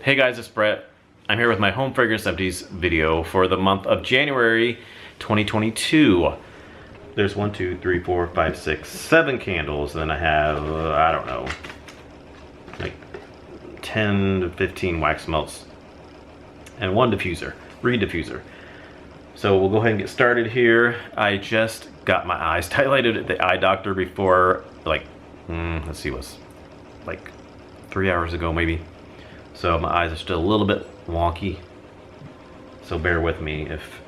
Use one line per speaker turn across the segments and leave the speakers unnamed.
Hey guys, it's Brett. I'm here with my home fragrance empties video for the month of January 2022. There's 1, 2, 3, 4, 5, 6, 7 candles. Then I have, I don't know, like 10 to 15 wax melts and 1 diffuser, reed diffuser. So we'll go ahead and get started here. I just got my eyes dilated at the eye doctor before, like, let's see, what's like 3 hours ago maybe. So my eyes are still a little bit wonky, so bear with me if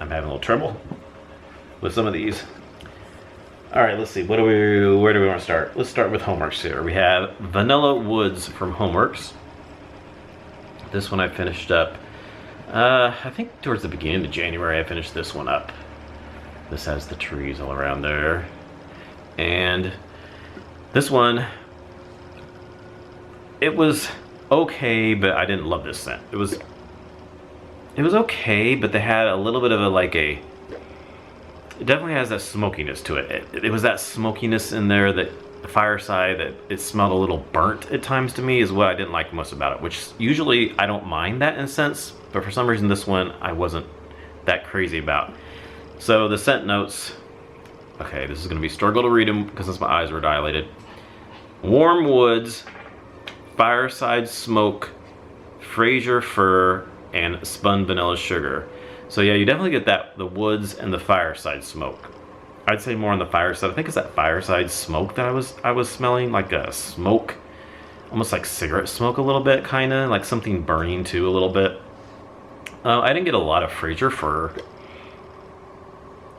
I'm having a little trouble with some of these. All right, let's see, where do we want to start? Let's start with Homeworks here. We have Vanilla Woods from Homeworks. This one I finished up, I think towards the beginning of January I finished this one up. This has the trees all around there. And this one, it was okay, but I didn't love this scent. It was okay, but they had a little bit of it definitely has that smokiness to it. It was that smokiness in there, that the fireside, that it smelled a little burnt at times to me is what I didn't like most about it, which usually I don't mind that in scents, but for some reason this one I wasn't that crazy about. So the scent notes, okay, this is gonna be struggle to read them because since my eyes were dilated. Warm woods, fireside smoke, Fraser fir, and spun vanilla sugar. So yeah, you definitely get that, the woods and the fireside smoke. I'd say more on the fireside. I think it's that fireside smoke that I was smelling, like a smoke, almost like cigarette smoke a little bit, kind of like something burning too a little bit. I didn't get a lot of Fraser fir.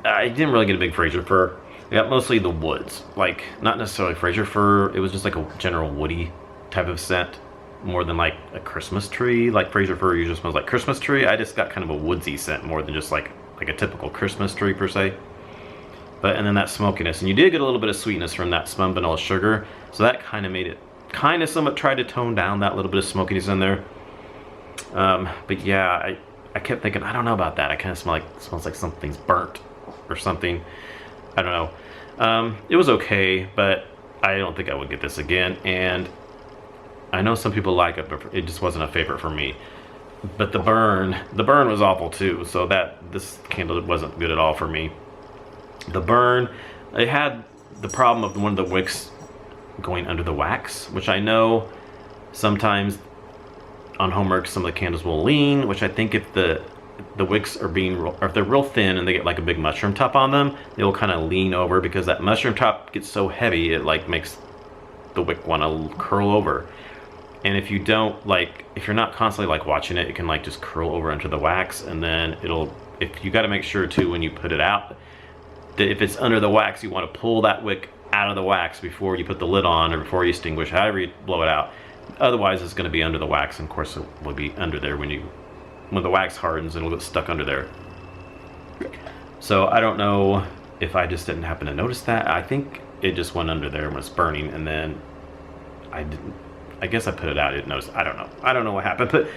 I didn't really get a big Fraser fir. I got mostly the woods, like not necessarily Fraser fir. It was just like a general woody type of scent, more than like a Christmas tree. Like Fraser fir usually smells like Christmas tree. I just got kind of a woodsy scent more than just like a typical Christmas tree per se. But and then that smokiness, and you did get a little bit of sweetness from that spun vanilla sugar, so that kind of made it kind of somewhat tried to tone down that little bit of smokiness in there. But yeah, I kept thinking, I don't know about that. I kind of smells like something's burnt or something. I don't know. It was okay, but I don't think I would get this again. And I know some people like it, but it just wasn't a favorite for me. But the burn was awful too. So this candle wasn't good at all for me. The burn, it had the problem of one of the wicks going under the wax, which I know sometimes on Homework some of the candles will lean, which I think if the wicks are or if they're real thin and they get like a big mushroom top on them, they will kind of lean over because that mushroom top gets so heavy it like makes the wick want to curl over. And if you don't if you're not constantly like watching it, it can like just curl over into the wax, and then if you got to make sure too when you put it out that if it's under the wax, you want to pull that wick out of the wax before you put the lid on or before you extinguish, however you blow it out. Otherwise it's going to be under the wax, and of course it will be under there when the wax hardens and it'll get stuck under there. So I don't know if I just didn't happen to notice that. I think it just went under there when it's burning, and then I guess I put it out, I didn't notice. I don't know what happened, but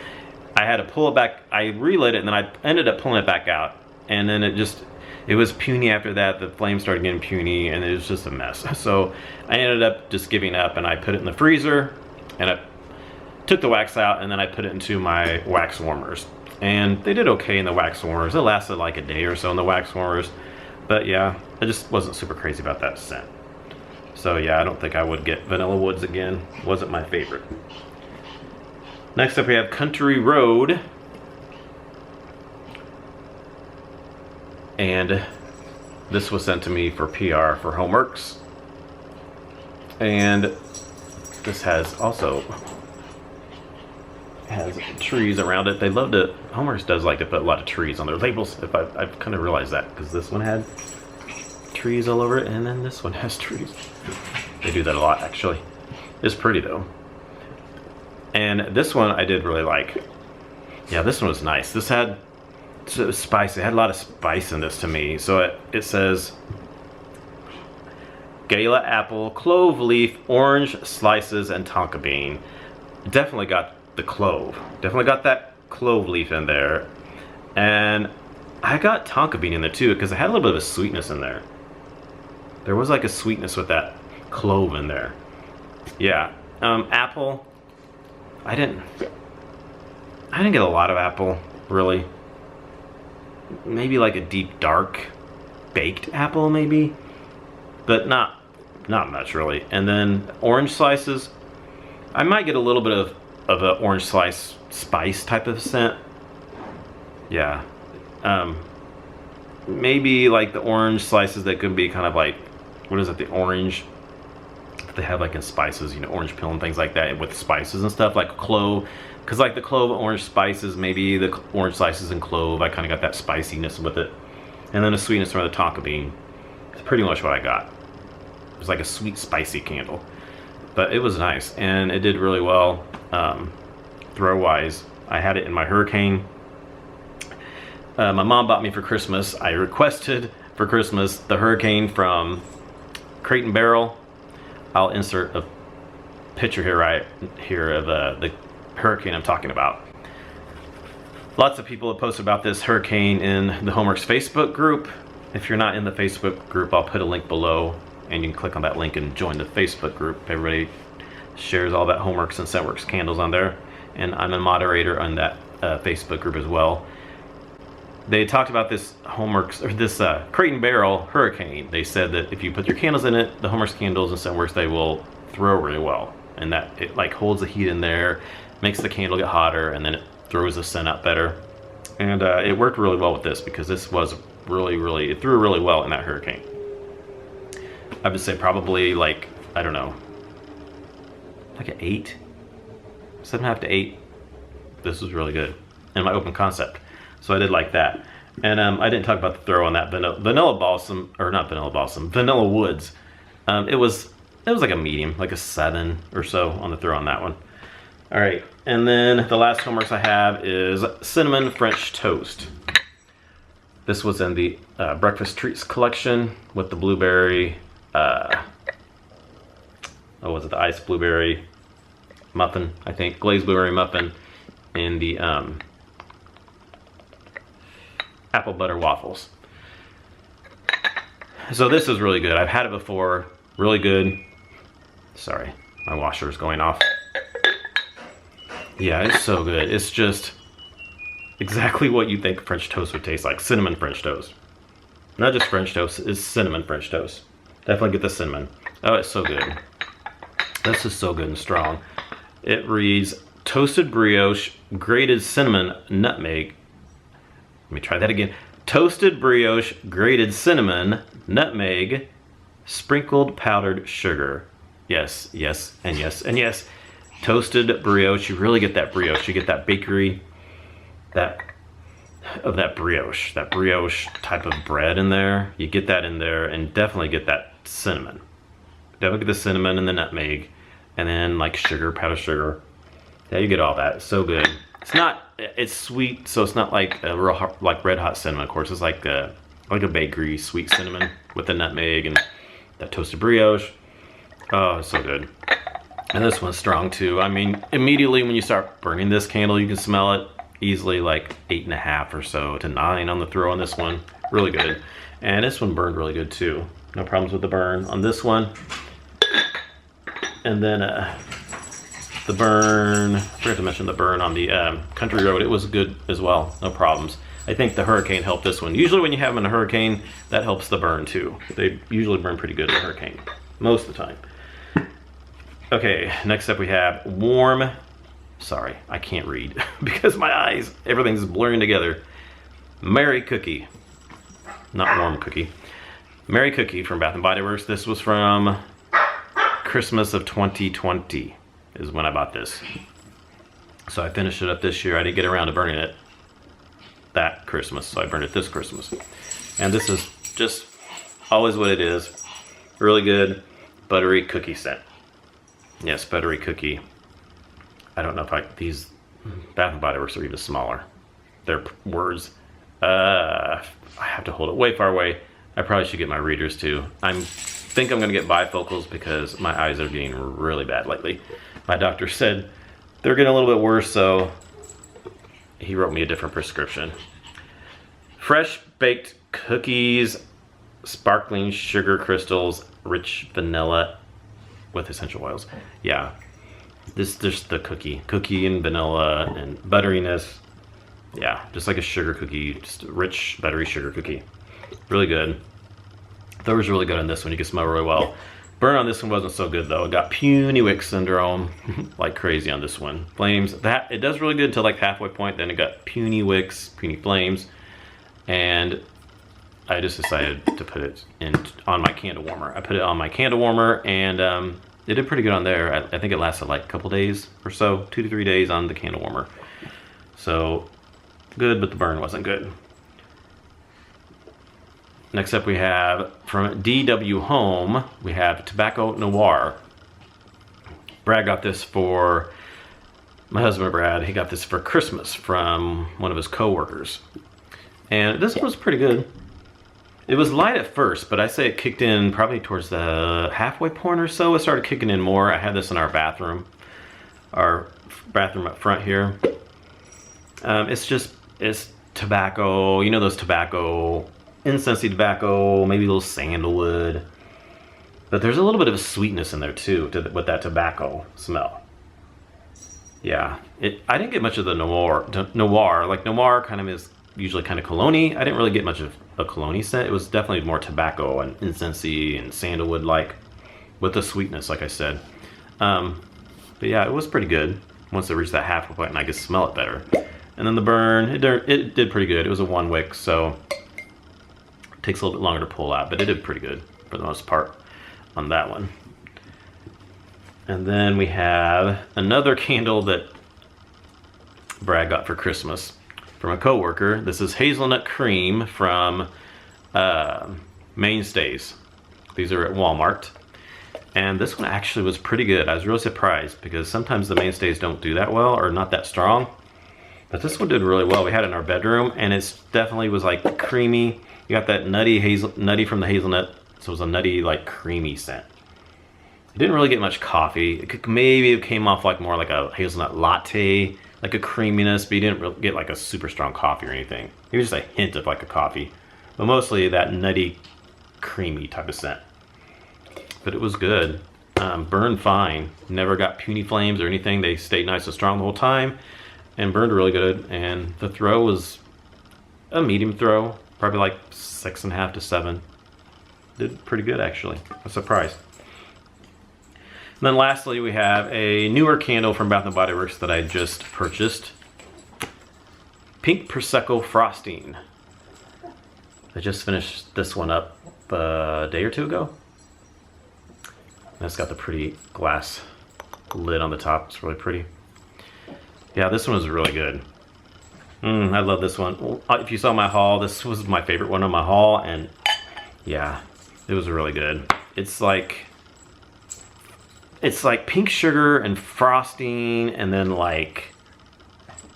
I had to pull it back. I relit it and then I ended up pulling it back out, and then it was puny after that. The flame started getting puny and it was just a mess. So I ended up just giving up, and I put it in the freezer and I took the wax out, and then I put it into my wax warmers, and they did okay in the wax warmers. It lasted like a day or so in the wax warmers, but yeah, I just wasn't super crazy about that scent. So yeah, I don't think I would get Vanilla Woods again. Wasn't my favorite. Next up we have Country Road. And this was sent to me for PR for Homeworks. And this has trees around it. They love to, Homeworks does like to put a lot of trees on their labels. I've kind of realized that because this one had trees all over it, and then this one has trees. They do that a lot actually. It's pretty though. And this one I did really like. Yeah, this one was nice. This had spice. It had a lot of spice in this to me. So it says Gala apple, clove leaf, orange slices, and tonka bean. Definitely got the clove. Definitely got that clove leaf in there. And I got tonka bean in there too because it had a little bit of a sweetness in there. There was like a sweetness with that clove in there. Yeah. Apple, I didn't I didn't get a lot of apple, really. Maybe like a deep dark baked apple, maybe, but not much really. And then orange slices, I might get a little bit of an orange slice spice type of scent. Yeah, maybe like the orange slices that could be kind of like, what is it, the orange that they have like in spices, you know, orange peel and things like that with spices and stuff, like clove, because like the clove orange spices, maybe the orange slices and clove, I kind of got that spiciness with it. And then a sweetness from the tonka bean. It's pretty much what I got. It was like a sweet spicy candle, but it was nice and it did really well. Throw wise, I had it in my Hurricane. My mom bought me for Christmas. I requested for Christmas the Hurricane from Crate and Barrel. I'll insert a picture here right here of the Hurricane I'm talking about. Lots of people have posted about this Hurricane in the Homeworks Facebook group. If you're not in the Facebook group, I'll put a link below and you can click on that link and join the Facebook group. Everybody shares all that Homeworks and Scentworks candles on there, and I'm a moderator on that Facebook group as well. They talked about this Homeworks, or this Crate and Barrel Hurricane. They said that if you put your candles in it, the Homeworks candles and Scentworks, they will throw really well, and that it like holds the heat in there, makes the candle get hotter, and then it throws the scent out better. And it worked really well with this, because this was really, it threw really well in that Hurricane. I would say probably like, I don't know, like an 8, 7.5 to 8. This was really good in my open concept, so I did like that. And I didn't talk about the throw on that vanilla balsam, or not vanilla balsam, vanilla woods. It was like a medium, like a 7 or so on the throw on that one. All right, and then the last Homeworks I have is cinnamon French toast. This was in the breakfast treats collection with the blueberry, was it the iced blueberry muffin, I think, glazed blueberry muffin, and the apple butter waffles. So this is really good. I've had it before, really good. Sorry, my washer is going off. Yeah, it's so good. It's just exactly what you think French toast would taste like. Cinnamon French toast. Not just French toast, it's cinnamon French toast. Definitely get the cinnamon. Oh, it's so good. This is so good and strong. It reads, toasted brioche, grated cinnamon, nutmeg. Let me try that again. Toasted brioche, grated cinnamon, nutmeg, sprinkled powdered sugar. Yes, yes, and yes, and yes. Toasted brioche, you really get that brioche. You get that bakery, that brioche type of bread in there. You get that in there, and definitely get that cinnamon. Definitely get the cinnamon and the nutmeg, and then like sugar, powdered sugar. Yeah, you get all that. It's so good. It's sweet, so it's not like a real hot, like red hot cinnamon. Of course, it's like a bakery sweet cinnamon with the nutmeg and that toasted brioche. Oh, it's so good. And this one's strong too. I mean, immediately when you start burning this candle, you can smell it easily, like 8.5 or so to 9 on the throw on this one. Really good. And this one burned really good too. No problems with the burn on this one. And then the burn, I forgot to mention the burn on the Country Road. It was good as well, no problems. I think the Hurricane helped this one. Usually when you have them in a Hurricane, that helps the burn too. They usually burn pretty good in a Hurricane, most of the time. Okay, next up we have warm, sorry, I can't read because my eyes, everything's blurring together. Merry Cookie, not warm cookie. Merry Cookie from Bath & Body Works. This was from Christmas of 2020 is when I bought this. So I finished it up this year. I didn't get around to burning it that Christmas, so I burned it this Christmas. And this is just always what it is. Really good buttery cookie scent. Yes, Buttery Cookie. I don't know if these Bath & Body Works are even smaller. They're words. I have to hold it way far away. I probably should get my readers too. I think I'm gonna get bifocals because my eyes are getting really bad lately. My doctor said they're getting a little bit worse, so he wrote me a different prescription. Fresh baked cookies, sparkling sugar crystals, rich vanilla with essential oils. Yeah, This just the cookie and vanilla and butteriness. Yeah, just like a sugar cookie, just a rich buttery sugar cookie. Really good. Throw was really good on this one. You can smell really well. Burn on this one wasn't so good though. It got puny wick syndrome like crazy on this one. Flames, that it does really good until like halfway point, then it got puny wicks, puny flames, and I just decided to put it in on my candle warmer. I put it on my candle warmer, and it did pretty good on there. I think it lasted like a couple days or so, 2 to 3 days on the candle warmer. So good, but the burn wasn't good. Next up we have from DW Home, we have Tobacco Noir. Brad got this for, my husband Brad, he got this for Christmas from one of his co-workers. And this was pretty good. It was light at first, but I say it kicked in probably towards the halfway point or so. It started kicking in more. I had this in our bathroom up front here. It's tobacco, you know, those tobacco, incensey tobacco, maybe a little sandalwood. But there's a little bit of a sweetness in there too, with that tobacco smell. Yeah, I didn't get much of the noir. Like noir kind of is usually kind of cologne-y. I didn't really get much of a cologne-y scent. It was definitely more tobacco and incensey and sandalwood like, with the sweetness, like I said. But yeah, it was pretty good once it reached that halfway point and I could smell it better. And then the burn, it did pretty good. It was a 1 wick, so it takes a little bit longer to pull out, but it did pretty good for the most part on that one. And then we have another candle that Brad got for Christmas from a coworker. This is Hazelnut Cream from Mainstays. These are at Walmart. And this one actually was pretty good. I was really surprised because sometimes the Mainstays don't do that well or not that strong. But this one did really well. We had it in our bedroom and it definitely was like creamy. You got that nutty from the hazelnut. So it was a nutty, like creamy scent. It didn't really get much coffee. Maybe it came off like more like a hazelnut latte, like a creaminess, but you didn't really get like a super strong coffee or anything. Maybe just a hint of like a coffee, but mostly that nutty, creamy type of scent. But it was good. Burned fine. Never got puny flames or anything. They stayed nice and strong the whole time and burned really good. And the throw was a medium throw, probably like 6.5 to 7. Did pretty good actually. I was surprised. And then lastly, we have a newer candle from Bath & Body Works that I just purchased. Pink Prosecco Frosting. I just finished this one up a day or 2 ago. And it's got the pretty glass lid on the top. It's really pretty. Yeah, this one was really good. I love this one. If you saw my haul, this was my favorite one on my haul. And yeah, it was really good. It's like pink sugar and frosting and then like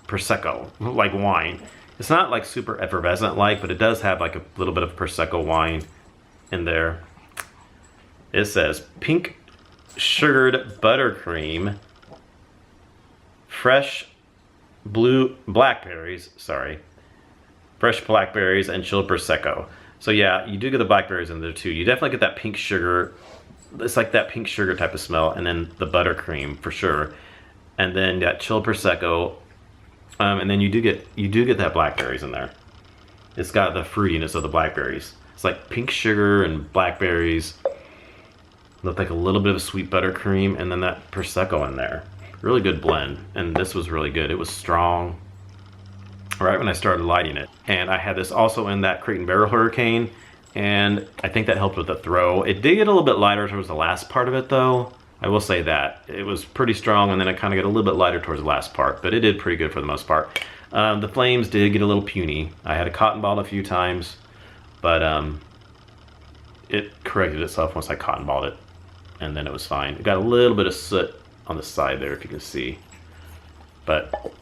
Prosecco, like wine. It's not like super effervescent like, but it does have like a little bit of Prosecco wine in there. It says pink sugared buttercream, fresh blackberries, fresh blackberries and chilled Prosecco. So yeah, you do get the blackberries in there too. You definitely get that pink sugar. It's like that pink sugar type of smell, and then the buttercream for sure, and then that chilled Prosecco, and then you do get that blackberries in there. It's got the fruitiness of the blackberries. It's like pink sugar and blackberries. Look like a little bit of sweet buttercream, and then that Prosecco in there. Really good blend, and this was really good. It was strong right when I started lighting it, and I had this also in that Crate and Barrel Hurricane. And I think that helped with the throw. It did get a little bit lighter towards the last part of it though. I will say that. It was pretty strong and then it kind of got a little bit lighter towards the last part, but it did pretty good for the most part. The flames did get a little puny. I had to cotton ball it a few times, but it corrected itself once I cotton balled it, and then it was fine. It got a little bit of soot on the side there if you can see, but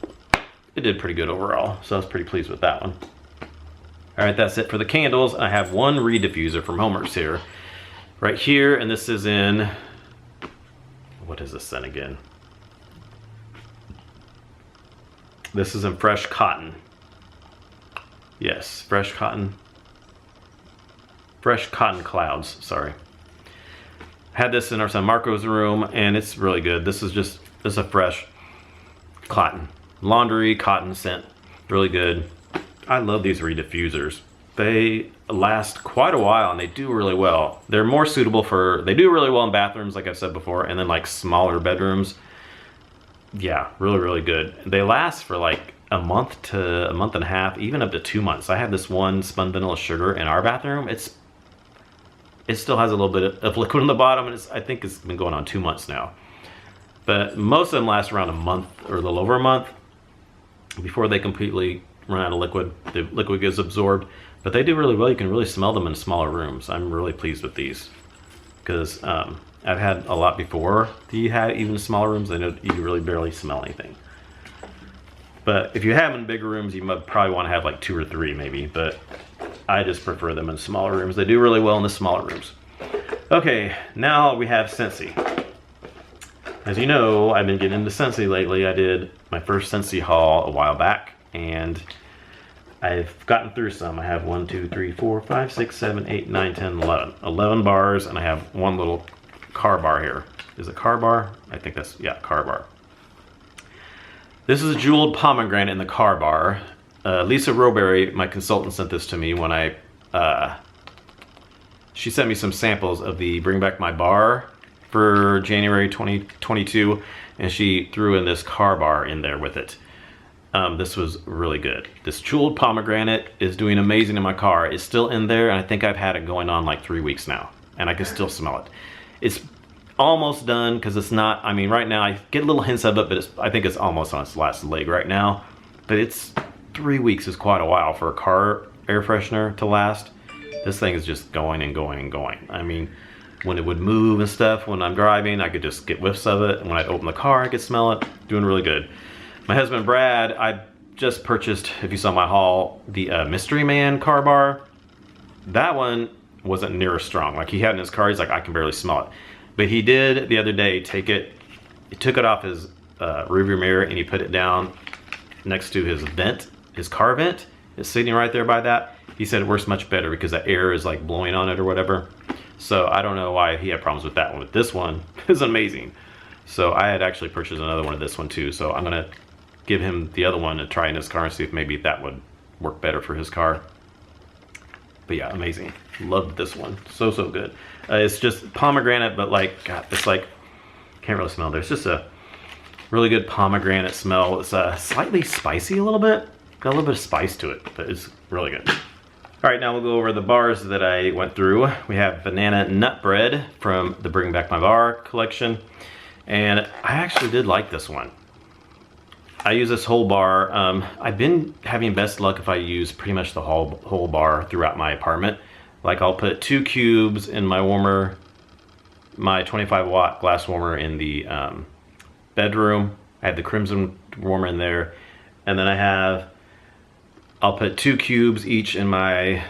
it did pretty good overall, so I was pretty pleased with that one. Alright, that's it for the candles. I have one reed diffuser from Homer's here. Right here, and this is in... What is this scent again? This is in Fresh Cotton. Yes, Fresh Cotton. Fresh Cotton Clouds, sorry. Had this in our son Marco's room, and it's really good. This is just This is a fresh cotton. Laundry, cotton scent. Really good. I love these Reed diffusers. They last quite a while and they do really well. They're more suitable for, they do really well in bathrooms, like I've said before, and then like smaller bedrooms. Yeah, really, really good. They last for like a month to a month and a half, even up to 2 months. I have this one spun vanilla sugar in our bathroom. It still has a little bit of liquid on the bottom, and I think it's been going on 2 months now. But most of them last around a month or a little over a month before they completely run out of liquid. The liquid gets absorbed, but they do really well. You can really smell them in smaller rooms. I'm really pleased with these because I've had a lot before that you had even smaller rooms. I know you really barely smell anything. But if you have them in bigger rooms, you might probably want to have like 2 or 3 maybe, but I just prefer them in smaller rooms. They do really well in the smaller rooms. Okay, now we have Scentsy. As you know, I've been getting into Scentsy lately. I did my first Scentsy haul a while back, and I've gotten through some. I have 1, 2, 3, 4, 5, 6, 7, 8, 9, 10, 11. 11 bars, and I have one little car bar here. Is it car bar? I think that's, yeah, car bar. This is a jeweled pomegranate in the car bar. Lisa Roberry, my consultant, sent this to me when she sent me some samples of the Bring Back My Bar for January 2022, and she threw in this car bar in there with it. This was really good. This jeweled pomegranate is doing amazing in my car. It's still in there, and I think I've had it going on like 3 weeks now, and I can still smell it. It's almost done because it's not, I mean, right now I get little hints of it, but I think it's almost on its last leg right now. But it's 3 weeks is quite a while for a car air freshener to last. This thing is just going and going and going. I mean, when it would move and stuff, when I'm driving, I could just get whiffs of it. And when I open the car, I could smell it. Doing really good. My husband Brad, I just purchased, if you saw my haul, the Mystery Man car bar. That one wasn't near as strong. Like he had in his car, he's like, I can barely smell it. But he did the other day take it, he took it off his rearview mirror and he put it down next to his vent, his car vent. It's sitting right there by that. He said it works much better because the air is like blowing on it or whatever. So I don't know why he had problems with that one, but this one is amazing. So I had actually purchased another one of this one too. So I'm gonna give him the other one to try in his car and see if maybe that would work better for his car. But yeah, amazing. Loved this one. So, so good. It's just pomegranate, but like, God, it's like, can't really smell. There's just a really good pomegranate smell. It's slightly spicy a little bit. Got a little bit of spice to it, but it's really good. All right, now we'll go over the bars that I went through. We have banana nut bread from the Bring Back My Bar collection. And I actually did like this one. I use this whole bar. I've been having best luck if I use pretty much the whole bar throughout my apartment. Like I'll put 2 cubes in my warmer, my 25-watt glass warmer in the bedroom. I have the crimson warmer in there. And then I'll put 2 cubes each in my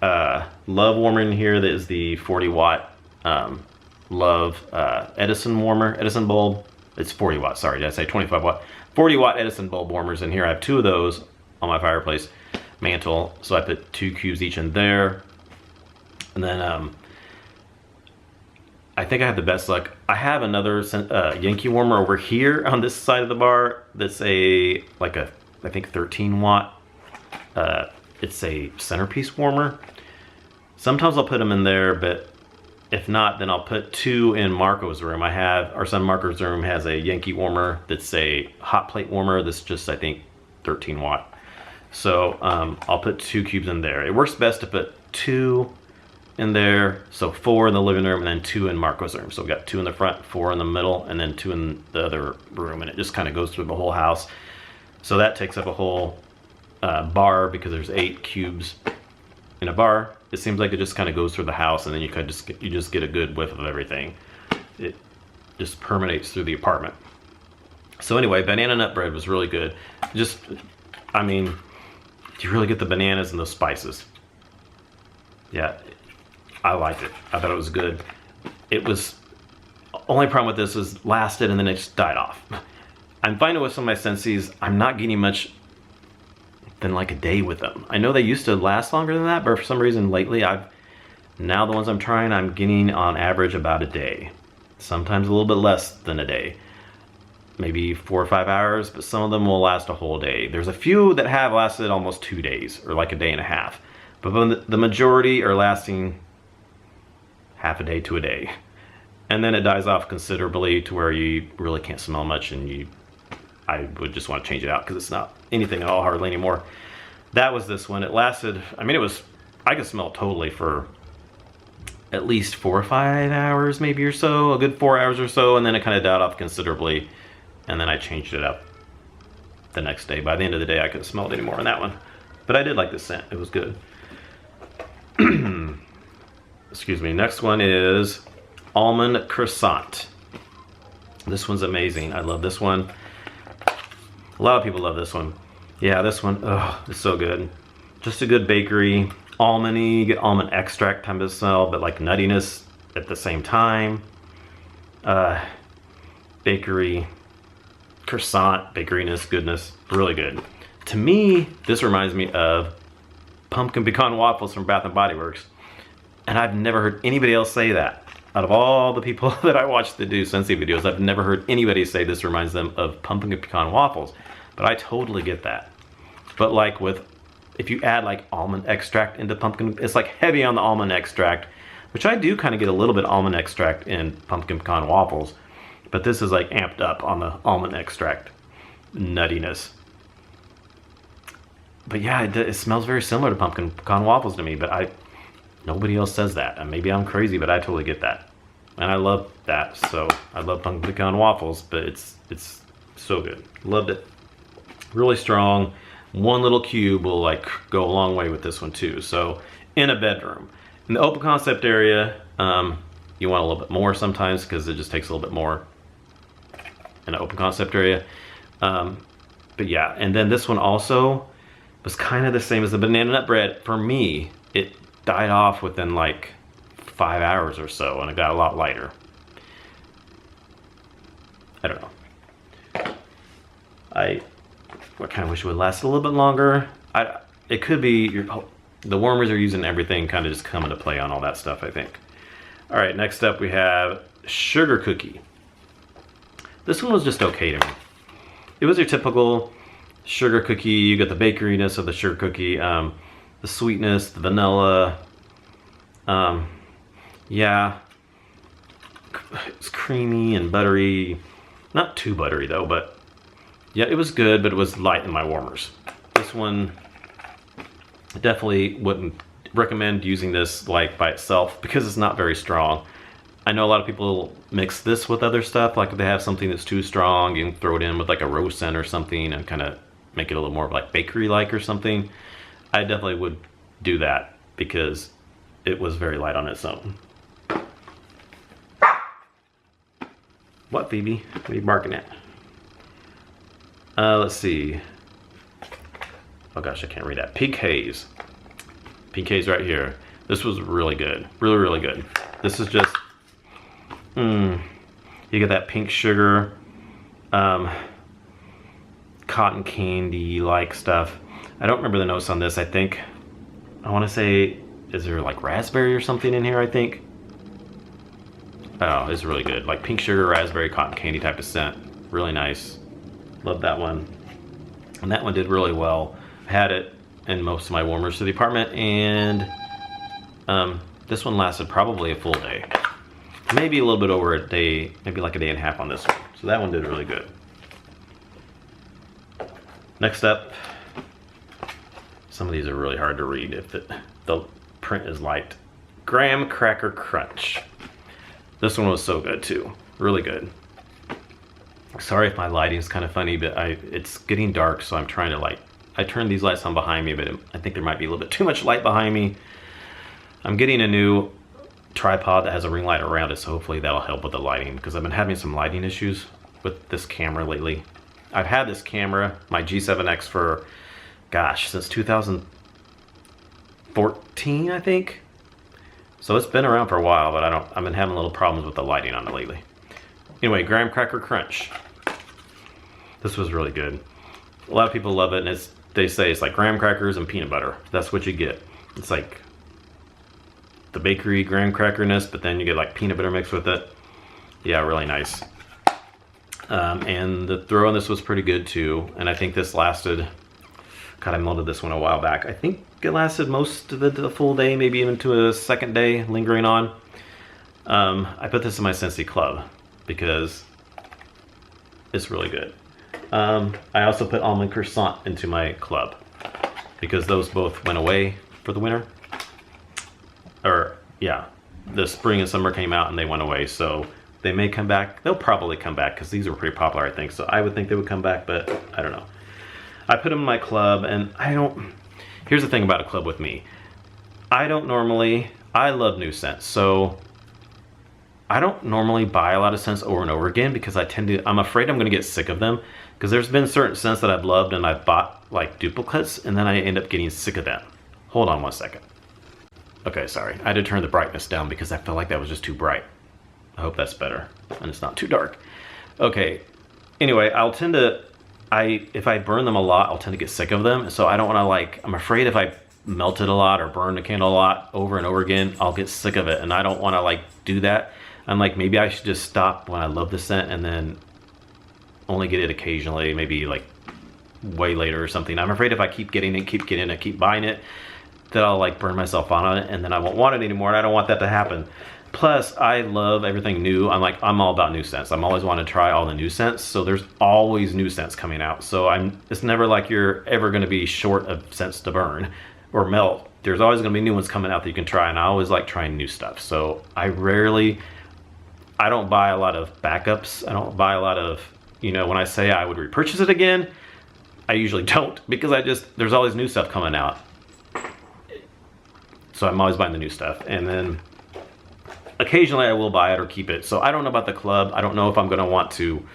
Love warmer in here. That is the 40-watt Love Edison warmer, Edison bulb. It's 40 watts, sorry, did I say 25 watt? 40 watt Edison bulb warmers in here. I have 2 of those on my fireplace mantle. So I put 2 cubes each in there. And then I think I have the best luck. I have another Yankee warmer over here on this side of the bar. That's like a, I think 13 watt. It's a centerpiece warmer. Sometimes I'll put them in there, but if not, then I'll put 2 in Marco's room. Our son Marco's room has a Yankee warmer that's a hot plate warmer that's just, I think, 13 watt. So I'll put 2 cubes in there. It works best to put 2 in there, so 4 in the living room and then 2 in Marco's room. So we've got 2 in the front, 4 in the middle, and then 2 in the other room, and it just kind of goes through the whole house. So that takes up a whole bar because there's 8 cubes in a bar. It seems like it just kind of goes through the house, and then you just get a good whiff of everything. It just permeates through the apartment. So anyway, banana nut bread was really good. Just, I mean, you really get the bananas and those spices. Yeah, I liked it. I thought it was good. It was, only problem with this is lasted and then it just died off. I'm finding with some of my Scentsies, I'm not getting much than like a day with them. I know they used to last longer than that, but for some reason lately, now the ones I'm trying, I'm getting on average about a day. Sometimes a little bit less than a day. maybe 4 or 5 hours, but some of them will last a whole day. There's a few that have lasted almost 2 days, or like a day and a half. But the majority are lasting half a day to a day. And then it dies off considerably to where you really can't smell much, and I would just want to change it out because it's not anything at all hardly anymore. That was this one. It lasted, I mean, I could smell it totally for at least 4 or 5 hours maybe or so, a good 4 hours or so, and then it kind of died off considerably, and then I changed it up the next day. By the end of the day I couldn't smell it anymore on that one. But I did like this scent, it was good. Excuse me. Next one is Almond Croissant. This one's amazing. I love this one. A lot of people love this one. Yeah, this one, oh, it's so good. Just a good bakery, almondy, you get almond extract type of smell, but like nuttiness at the same time. Bakery, croissant, bakeryness, goodness, really good. To me, this reminds me of pumpkin pecan waffles from Bath and Body Works. And I've never heard anybody else say that. Out of all the people that I watch that do Scentsy videos, I've never heard anybody say this reminds them of pumpkin pecan waffles. But I totally get that. But like if you add like almond extract into pumpkin, it's like heavy on the almond extract, which I do kind of get a little bit almond extract in pumpkin pecan waffles. But this is like amped up on the almond extract nuttiness. But yeah, it smells very similar to pumpkin pecan waffles to me, but nobody else says that. And maybe I'm crazy, but I totally get that. And I love that, so I love pumpkin pecan waffles, but it's so good. Loved it. Really strong. One little cube will like go a long way with this one too. So in a bedroom. In the open concept area, you want a little bit more sometimes because it just takes a little bit more in an open concept area. But yeah, and then this one also was kind of the same as the banana nut bread. For me, it died off within like 5 hours or so, and it got a lot lighter. I don't know. I kind of wish it would last a little bit longer. It could be the warmers are using everything kind of just come into play on all that stuff, I think. All right, next up we have Sugar Cookie. This one was just okay to me. It was your typical sugar cookie. You get the bakeryness of the sugar cookie, the sweetness, the vanilla. Yeah, it's creamy and buttery. Not too buttery though, but yeah, it was good, but it was light in my warmers. This one, definitely wouldn't recommend using this like by itself because it's not very strong. I know a lot of people mix this with other stuff, like if they have something that's too strong, you can throw it in with like a rose scent or something and kind of make it a little more like bakery-like or something. I definitely would do that because it was very light on its own. What, Phoebe? What are you barking at? Let's see. Oh gosh, I can't read that. Pink Haze. Pink Haze right here. This was really good. Really, really good. This is just, you get that pink sugar, cotton candy-like stuff. I don't remember the notes on this. I think, I want to say, is there like raspberry or something in here, I think? Oh, it's really good. Like pink sugar, raspberry, cotton candy type of scent. Really nice. Love that one. And that one did really well. I had it in most of my warmers to the apartment, and this one lasted probably a full day. Maybe a little bit over a day, maybe like a day and a half on this one. So that one did really good. Next up, some of these are really hard to read if the print is light. Graham Cracker Crunch. This one was so good too, really good. Sorry if my lighting is kind of funny, but it's getting dark, so I'm trying to I turned these lights on behind me, but I think there might be a little bit too much light behind me. I'm getting a new tripod that has a ring light around it, so hopefully that'll help with the lighting, because I've been having some lighting issues with this camera lately. I've had this camera, my G7X, for, gosh, since 2014, I think. So it's been around for a while, but I've been having little problems with the lighting on it lately. Anyway, Graham Cracker Crunch. This was really good. A lot of people love it, and they say it's like graham crackers and peanut butter. That's what you get. It's like the bakery graham crackerness, but then you get like peanut butter mixed with it. Yeah, really nice. And the throw on this was pretty good too. And I think this lasted, God, I melted this one a while back. I think it lasted most of the full day, maybe even to a second day lingering on. I put this in my Scentsy Club because it's really good. I also put Almond Croissant into my club because those both went away for the winter. Or, yeah, the spring and summer came out and they went away. So they may come back. They'll probably come back because these were pretty popular, I think. So I would think they would come back, but I don't know. I put them in my club, and here's the thing about a club with me. I love new scents. So I don't normally buy a lot of scents over and over again because I'm afraid I'm going to get sick of them. Because there's been certain scents that I've loved and I've bought like duplicates, and then I end up getting sick of them. Hold on one second. Okay, sorry. I had to turn the brightness down because I felt like that was just too bright. I hope that's better and it's not too dark. Okay, anyway, if I burn them a lot, I'll tend to get sick of them. So I don't want to I'm afraid if I melt it a lot or burn the candle a lot over and over again, I'll get sick of it. And I don't want to do that. I'm like, maybe I should just stop when I love the scent and then only get it occasionally, maybe like way later or something. I'm afraid if I keep getting it, keep buying it, that I'll burn myself on it and then I won't want it anymore, and I don't want that to happen. Plus, I love everything new. I'm all about new scents. I'm always want to try all the new scents, so there's always new scents coming out. So it's never like you're ever going to be short of scents to burn or melt. There's always going to be new ones coming out that you can try, and I always like trying new stuff. So I don't buy a lot of backups. I don't buy a lot of, when I say I would repurchase it again, I usually don't, because there's always new stuff coming out. So I'm always buying the new stuff. And then occasionally I will buy it or keep it. So I don't know about the club. I don't know if I'm going to want to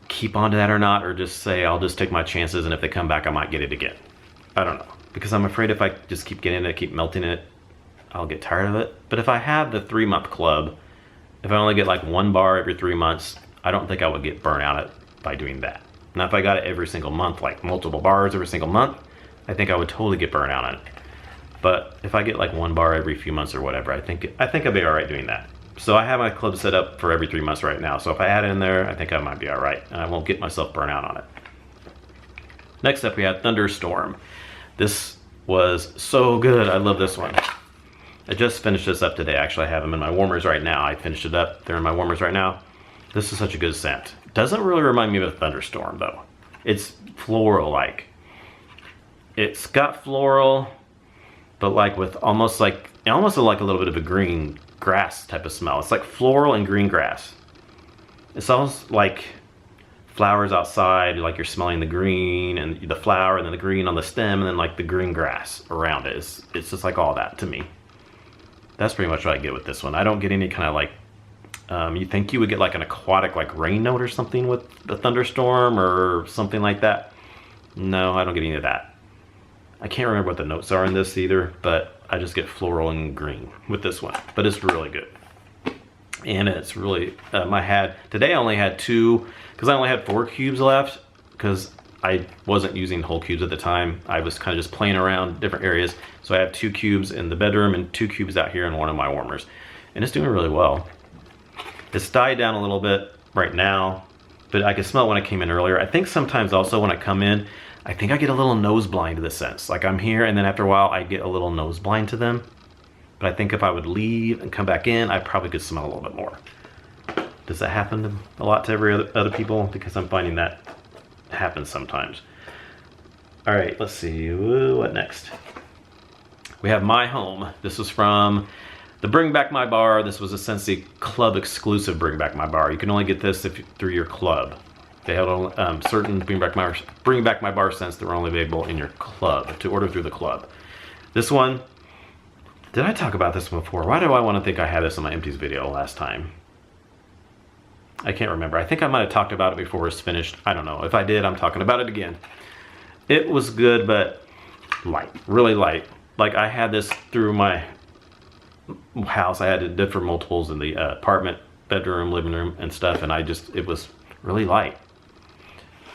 keep on to that or not, or just say I'll just take my chances, and if they come back I might get it again. I don't know, because I'm afraid if I just keep getting it, keep melting it, I'll get tired of it. But if I have the 3-month club, if I only get one bar every 3 months, I don't think I would get burnt out by doing that. Now if I got it every single month, like multiple bars every single month, I think I would totally get burnt out on it. But if I get 1 bar every few months or whatever, I think I'd be all right doing that. So I have my club set up for every 3 months right now. So if I add it in there, I think I might be all right, and I won't get myself burnt out on it. Next up, we have Thunderstorm. This was so good. I love this one. I just finished this up today. Actually, I have them in my warmers right now. I finished it up. They're in my warmers right now. This is such a good scent. Doesn't really remind me of a Thunderstorm though. It's floral-like. It's got floral, but with almost like a little bit of a green grass type of smell. It's like floral and green grass. It smells like flowers outside, like you're smelling the green and the flower and then the green on the stem and then the green grass around it. It's just all that to me. That's pretty much what I get with this one. I don't get any kind of you think you would get an aquatic rain note or something with the Thunderstorm or something like that. No, I don't get any of that. I can't remember what the notes are in this either, but I just get floral and green with this one. But it's really good. And it's really, today I only had 2, because I only had 4 cubes left, because I wasn't using whole cubes at the time. I was kind of just playing around different areas. So I have 2 cubes in the bedroom and 2 cubes out here in one of my warmers. And it's doing really well. It's died down a little bit right now, but I could smell it when I came in earlier. I think sometimes also when I come in, I think I get a little nose blind to the scents. I'm here and then after a while I get a little nose blind to them. But I think if I would leave and come back in, I probably could smell a little bit more. Does that happen a lot to other people? Because I'm finding that happens sometimes. All right, let's see, what next? We have My Home. This was from the Bring Back My Bar. This was a Scentsy Club exclusive Bring Back My Bar. You can only get this through your club. They had certain Bring Back My Bar scents that were only available in your club, to order through the club. This one, did I talk about this one before? Why do I want to think I had this in my Empties video last time? I can't remember. I think I might have talked about it before it's finished. I don't know. If I did, I'm talking about it again. It was good, but light, really light. I had this through my house. I had different multiples in the apartment, bedroom, living room, and stuff, and it was really light.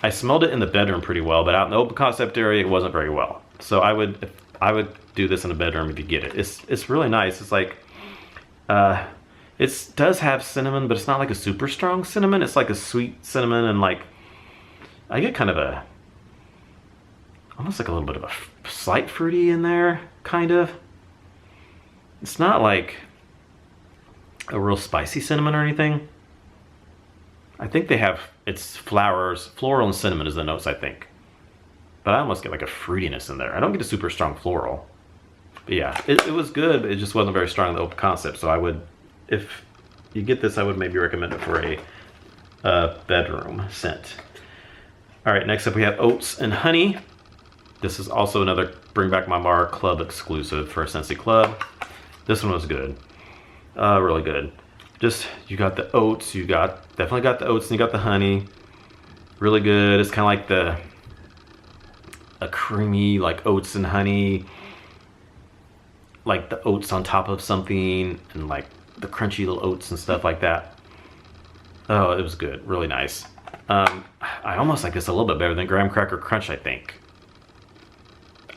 I smelled it in the bedroom pretty well, but out in the open concept area, it wasn't very well. So I would do this in the bedroom if you get it. It's really nice. It's It does have cinnamon, but it's not like a super strong cinnamon. It's like a sweet cinnamon, and like I get kind of a, almost like a little bit of a slight fruity in there, kind of. It's not like a real spicy cinnamon or anything. I think they have, it's flowers, floral and cinnamon is the notes, I think. But I almost get like a fruitiness in there. I don't get a super strong floral. But yeah, it was good, but it just wasn't very strong in the open concept. So I would, if you get this, I would maybe recommend it for a bedroom scent. All right, next up we have Oats and Honey. This is also another Bring Back My Bar Club exclusive for Scentsy Club. This one was good, really good. Just, you got the oats, definitely got the oats, and you got the honey. Really good. It's kind of like a creamy, like oats and honey, like the oats on top of something, and like the crunchy little oats and stuff like that. Oh, it was good, really nice. I almost like this a little bit better than Graham Cracker Crunch, I think.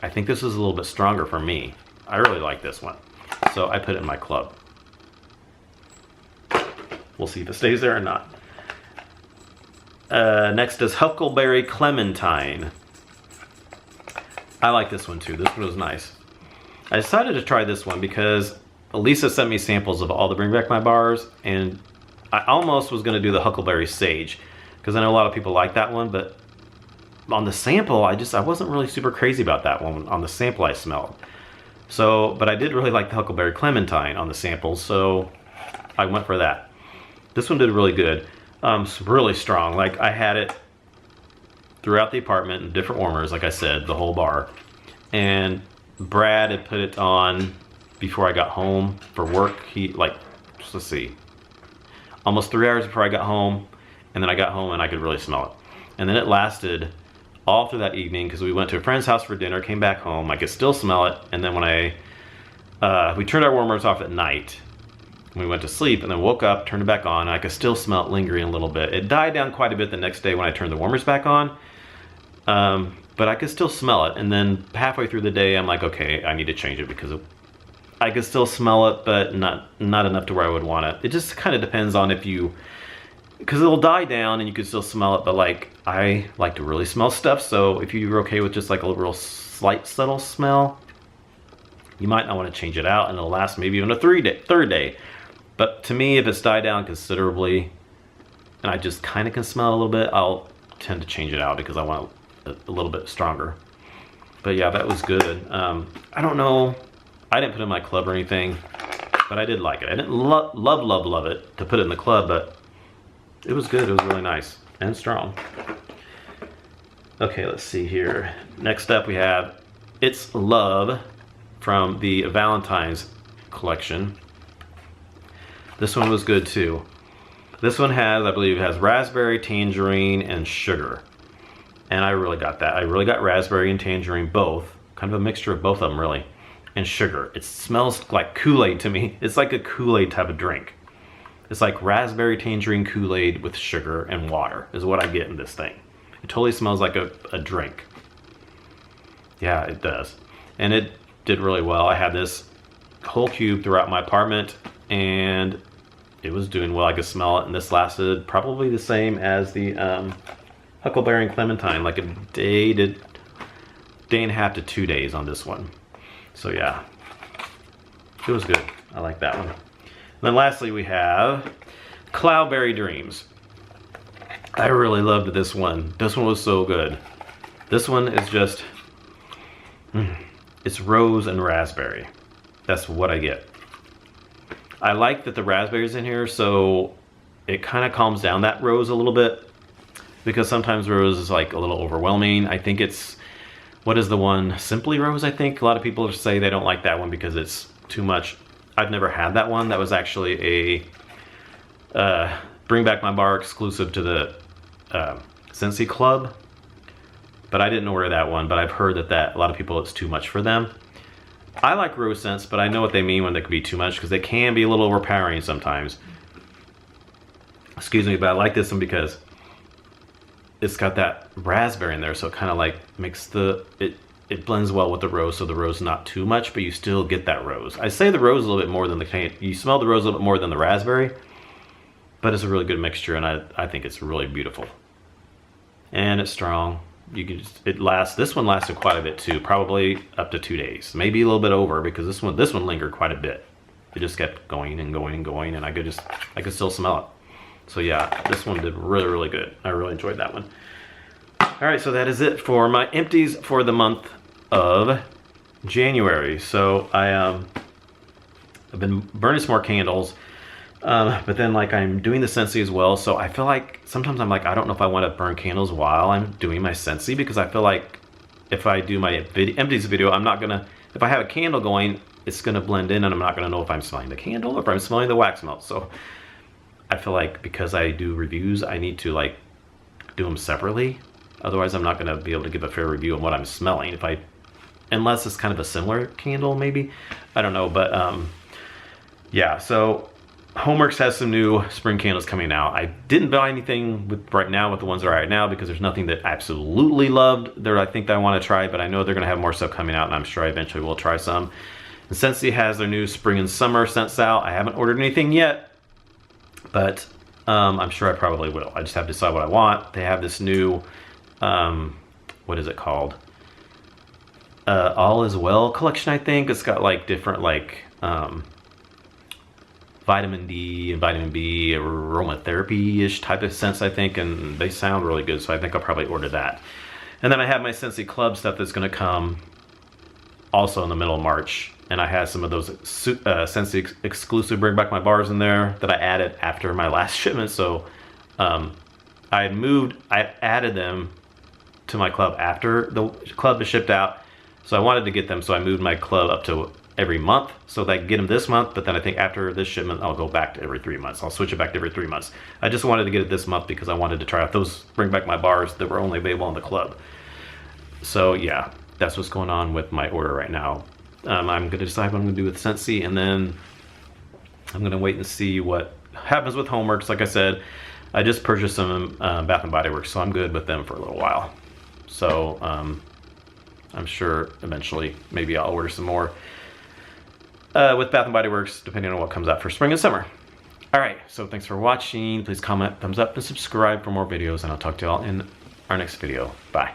I think this is a little bit stronger for me. I really like this one. So I put it in my club. We'll see if it stays there or not. Next is Huckleberry Clementine. I like this one too. This one was nice. I decided to try this one because Lisa sent me samples of all the Bring Back My bars, and I almost was going to do the Huckleberry Sage because I know a lot of people like that one, but on the sample, I wasn't really super crazy about that one on the sample I smelled. So, but I did really like the Huckleberry Clementine on the samples, so I went for that. This one did really good. It's really strong. Like, I had it throughout the apartment in different warmers, like I said, the whole bar. And Brad had put it on before I got home for work. He, like, let's see, almost 3 hours before I got home. And then I got home and I could really smell it. And then it lasted all through that evening because we went to a friend's house for dinner, came back home. I could still smell it. And then when we turned our warmers off at night, we went to sleep and then woke up, turned it back on, and I could still smell it lingering a little bit. It died down quite a bit the next day when I turned the warmers back on, but I could still smell it. And then halfway through the day, I'm like, okay, I need to change it because I could still smell it, but not enough to where I would want it. It just kind of depends on if you, because it'll die down and you can still smell it, but like, I like to really smell stuff, so if you're okay with just like a real slight subtle smell, you might not want to change it out, and it'll last maybe even a third day. But to me, if it's died down considerably, and I just kind of can smell it a little bit, I'll tend to change it out because I want a little bit stronger. But yeah, that was good. I don't know, I didn't put it in my club or anything, but I did like it. I didn't love it to put it in the club, but it was good. It was really nice and strong. Okay, let's see here. Next up we have It's Love from the Valentine's collection. This one was good too. This one has, I believe, it has raspberry, tangerine, and sugar. And I really got that. I really got raspberry and tangerine both. Kind of a mixture of both of them, really. And sugar. It smells like Kool-Aid to me. It's like a Kool-Aid type of drink. It's like raspberry tangerine Kool-Aid with sugar and water is what I get in this thing. It totally smells like a drink. Yeah, it does. And it did really well. I had this whole cube throughout my apartment, and it was doing well. I could smell it, and this lasted probably the same as the Huckleberry and Clementine, like a day and a half to 2 days on this one. So yeah, it was good. I like that one. And then lastly we have Cloudberry Dreams. I really loved this one. This one was so good. This one is just, it's rose and raspberry. That's what I get. I like that the raspberry's in here, so it kind of calms down that rose a little bit, because sometimes rose is like a little overwhelming. I think it's, what is the one? Simply Rose, I think. A lot of people say they don't like that one because it's too much. I've never had that one. That was actually a Bring Back My Bar exclusive to the Scentsy Club. But I didn't order that one, but I've heard that a lot of people, it's too much for them. I like rose scents, but I know what they mean when they can be too much, because they can be a little overpowering sometimes. Excuse me, but I like this one because it's got that raspberry in there, so it kind of like makes it it blends well with the rose, so the rose not too much, but you still get that rose. I say the rose a little bit more than you smell the rose a little bit more than the raspberry, but it's a really good mixture, and I think it's really beautiful. And it's strong. You can just, this one lasted quite a bit too, probably up to 2 days, maybe a little bit over, because this one lingered quite a bit. It just kept going and going and going, and I could still smell it. So yeah, this one did really, really good. I really enjoyed that one. All right, so that is it for my empties for the month of January. So I've been burning some more candles, but then like I'm doing the Scentsy as well. So I feel like sometimes I'm like, I don't know if I want to burn candles while I'm doing my Scentsy, because I feel like if I do my empties video, I'm not gonna, if I have a candle going, it's gonna blend in and I'm not gonna know if I'm smelling the candle or if I'm smelling the wax melt. So I feel like because I do reviews, I need to like do them separately. Otherwise I'm not gonna be able to give a fair review on what I'm smelling unless it's kind of a similar candle maybe. I don't know, but yeah, so Homeworks has some new spring candles coming out. I didn't buy anything right now with the ones that are right now because there's nothing that I absolutely loved that I think that I want to try, but I know they're going to have more stuff coming out, and I'm sure I eventually will try some. And Scentsy has their new spring and summer scents out. I haven't ordered anything yet, but I'm sure I probably will. I just have to decide what I want. They have this new, what is it called? All Is Well collection, I think. It's got like different like vitamin D and vitamin B, aromatherapy-ish type of scents, I think, and they sound really good, so I think I'll probably order that. And then I have my Scentsy Club stuff that's going to come also in the middle of March, and I have some of those Scentsy exclusive Bring Back My Bars in there that I added after my last shipment. So I added them to my club after the club is shipped out, so I wanted to get them, so I moved my club up to every month so that I can get them this month, but then I think after this shipment I'll go back to every 3 months. I'll switch it back to every 3 months. I just wanted to get it this month because I wanted to try out those Bring Back My Bars that were only available in the club. So yeah, that's what's going on with my order right now. I'm gonna decide what I'm gonna do with Scentsy, and then I'm gonna wait and see what happens with Homeworks. Like I said, I just purchased some Bath & Body Works, so I'm good with them for a little while. So I'm sure eventually maybe I'll order some more with Bath & Body Works, depending on what comes out for spring and summer. All right, so thanks for watching. Please comment, thumbs up, and subscribe for more videos, and I'll talk to y'all in our next video. Bye.